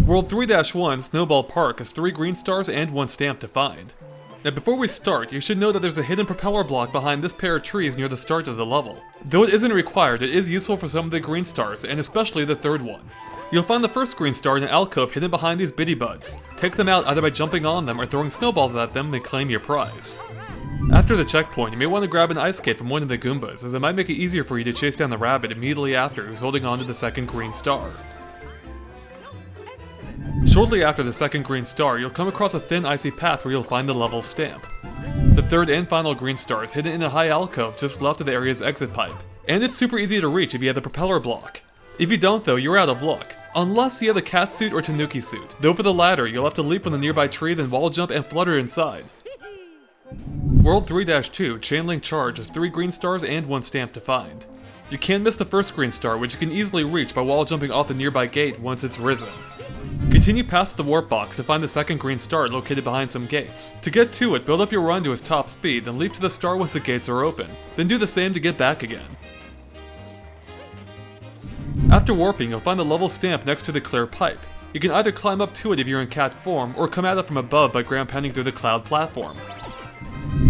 World 3-1 Snowball Park has 3 green stars and 1 stamp to find. Now before we start, you should know that there's a hidden propeller block behind this pair of trees near the start of the level. Though it isn't required, it is useful for some of the green stars, and especially the third one. You'll find the first green star in an alcove hidden behind these bitty buds. Take them out either by jumping on them or throwing snowballs at them, then claim your prize. After the checkpoint, you may want to grab an ice skate from one of the Goombas, as it might make it easier for you to chase down the rabbit immediately after who's holding on to the second green star. Shortly after the second green star, you'll come across a thin icy path where you'll find the level stamp. The third and final green star is hidden in a high alcove just left of the area's exit pipe, and it's super easy to reach if you have the propeller block. If you don't though, you're out of luck, unless you have the cat suit or tanuki suit, though for the latter, you'll have to leap from the nearby tree, then wall jump and flutter inside. World 3-2 Chain Link Charge has 3 green stars and 1 stamp to find. You can miss the first green star, which you can easily reach by wall jumping off the nearby gate once it's risen. Continue past the warp box to find the second green star located behind some gates. To get to it, build up your run to its top speed, then leap to the star once the gates are open. Then do the same to get back again. After warping, you'll find the level stamp next to the clear pipe. You can either climb up to it if you're in cat form, or come at it from above by ground pounding through the cloud platform.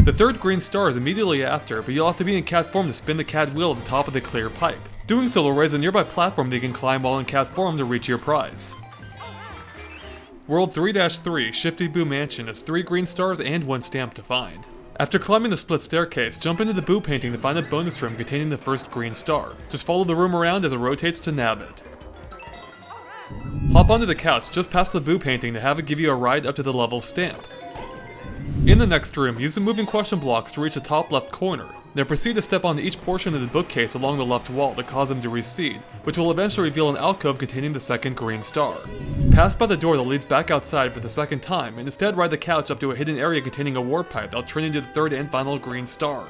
The third green star is immediately after, but you'll have to be in cat form to spin the cat wheel at the top of the clear pipe. Doing so will raise a nearby platform that you can climb while in cat form to reach your prize. World 3-3 Shifty Boo Mansion has 3 green stars and 1 stamp to find. After climbing the split staircase, jump into the Boo painting to find a bonus room containing the first green star. Just follow the room around as it rotates to nab it. Hop onto the couch just past the Boo painting to have it give you a ride up to the level stamp. In the next room, use the moving question blocks to reach the top left corner. Then proceed to step onto each portion of the bookcase along the left wall to cause them to recede, which will eventually reveal an alcove containing the second green star. Pass by the door that leads back outside for the second time, and instead ride the couch up to a hidden area containing a warp pipe that'll turn into the third and final green star.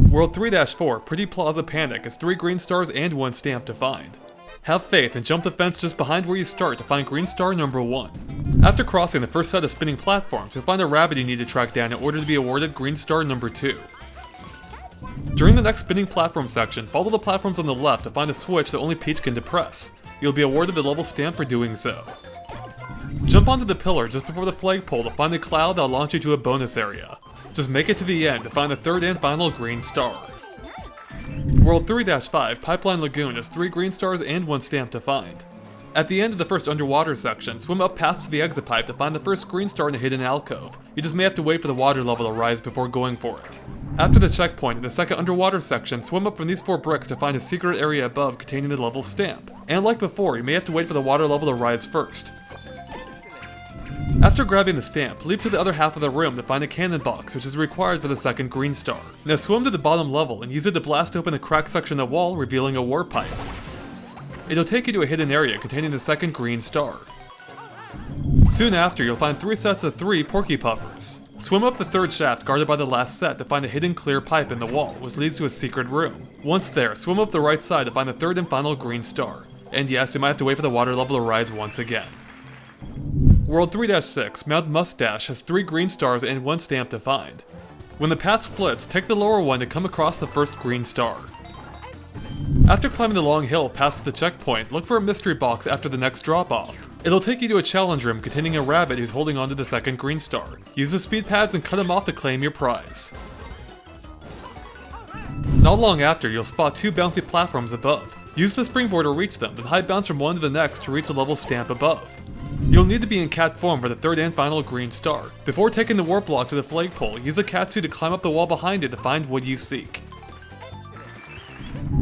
World 3-4 Pretty Plaza Panic has 3 green stars and 1 stamp to find. Have faith and jump the fence just behind where you start to find green star number 1. After crossing the first set of spinning platforms, you'll find a rabbit you need to track down in order to be awarded green star number 2. During the next spinning platform section, follow the platforms on the left to find a switch that only Peach can depress. You'll be awarded the level stamp for doing so. Jump onto the pillar just before the flagpole to find the cloud that'll launch you to a bonus area. Just make it to the end to find the third and final green star. World 3-5 Pipeline Lagoon has 3 green stars and 1 stamp to find. At the end of the first underwater section, swim up past the exit pipe to find the first green star in a hidden alcove. You just may have to wait for the water level to rise before going for it. After the checkpoint in the second underwater section, swim up from these 4 bricks to find a secret area above containing the level stamp. And like before, you may have to wait for the water level to rise first. After grabbing the stamp, leap to the other half of the room to find a cannon box, which is required for the second green star. Now swim to the bottom level and use it to blast open a cracked section of wall, revealing a warp pipe. It'll take you to a hidden area containing the second green star. Soon after, you'll find 3 sets of 3 Porky Puffers. Swim up the third shaft guarded by the last set to find a hidden clear pipe in the wall, which leads to a secret room. Once there, swim up the right side to find the third and final green star. And yes, you might have to wait for the water level to rise once again. World 3-6 Mount Mustache has 3 green stars and 1 stamp to find. When the path splits, take the lower one to come across the first green star. After climbing the long hill past the checkpoint, look for a mystery box after the next drop-off. It'll take you to a challenge room containing a rabbit who's holding onto the second green star. Use the speed pads and cut him off to claim your prize. Not long after, you'll spot 2 bouncy platforms above. Use the springboard to reach them, then high bounce from one to the next to reach the level stamp above. You'll need to be in cat form for the third and final green star. Before taking the warp block to the flagpole, use a cat suit to climb up the wall behind it to find what you seek.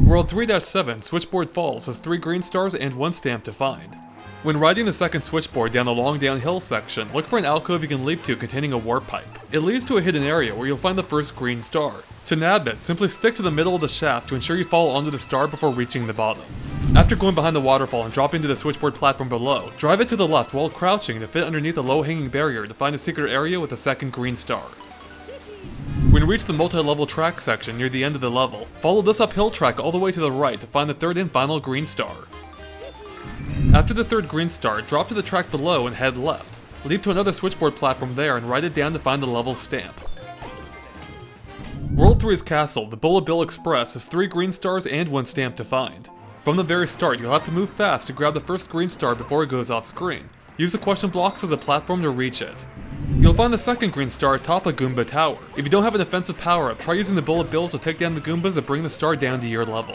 World 3-7 Switchboard Falls has 3 green stars and 1 stamp to find. When riding the second switchboard down the long downhill section, look for an alcove you can leap to containing a warp pipe. It leads to a hidden area where you'll find the first green star. To nab it, simply stick to the middle of the shaft to ensure you fall onto the star before reaching the bottom. After going behind the waterfall and dropping to the switchboard platform below, drive it to the left while crouching to fit underneath the low-hanging barrier to find a secret area with the second green star. When you reach the multi-level track section near the end of the level, follow this uphill track all the way to the right to find the third and final green star. After the third green star, drop to the track below and head left. Leap to another switchboard platform there and ride it down to find the level stamp. World 3's castle, the Bulla Bill Express, has 3 green stars and 1 stamp to find. From the very start, you'll have to move fast to grab the first green star before it goes off screen. Use the question blocks as a platform to reach it. You'll find the second green star atop a Goomba tower. If you don't have an offensive power-up, try using the bullet bills to take down the Goombas and bring the star down to your level.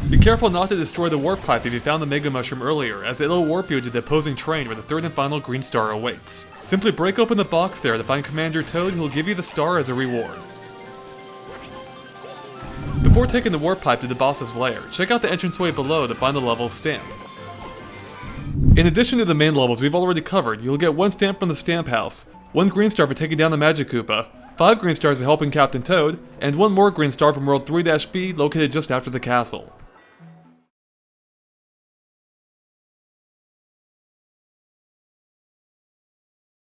Be careful not to destroy the warp pipe if you found the Mega Mushroom earlier, as it'll warp you to the opposing train where the third and final green star awaits. Simply break open the box there to find Commander Toad, who will give you the star as a reward. Before taking the warp pipe to the boss's lair, check out the entranceway below to find the level's stamp. In addition to the main levels we've already covered, you'll get 1 stamp from the Stamp House, 1 green star for taking down the Magic Koopa, 5 green stars for helping Captain Toad, and 1 more green star from World 3-B located just after the castle.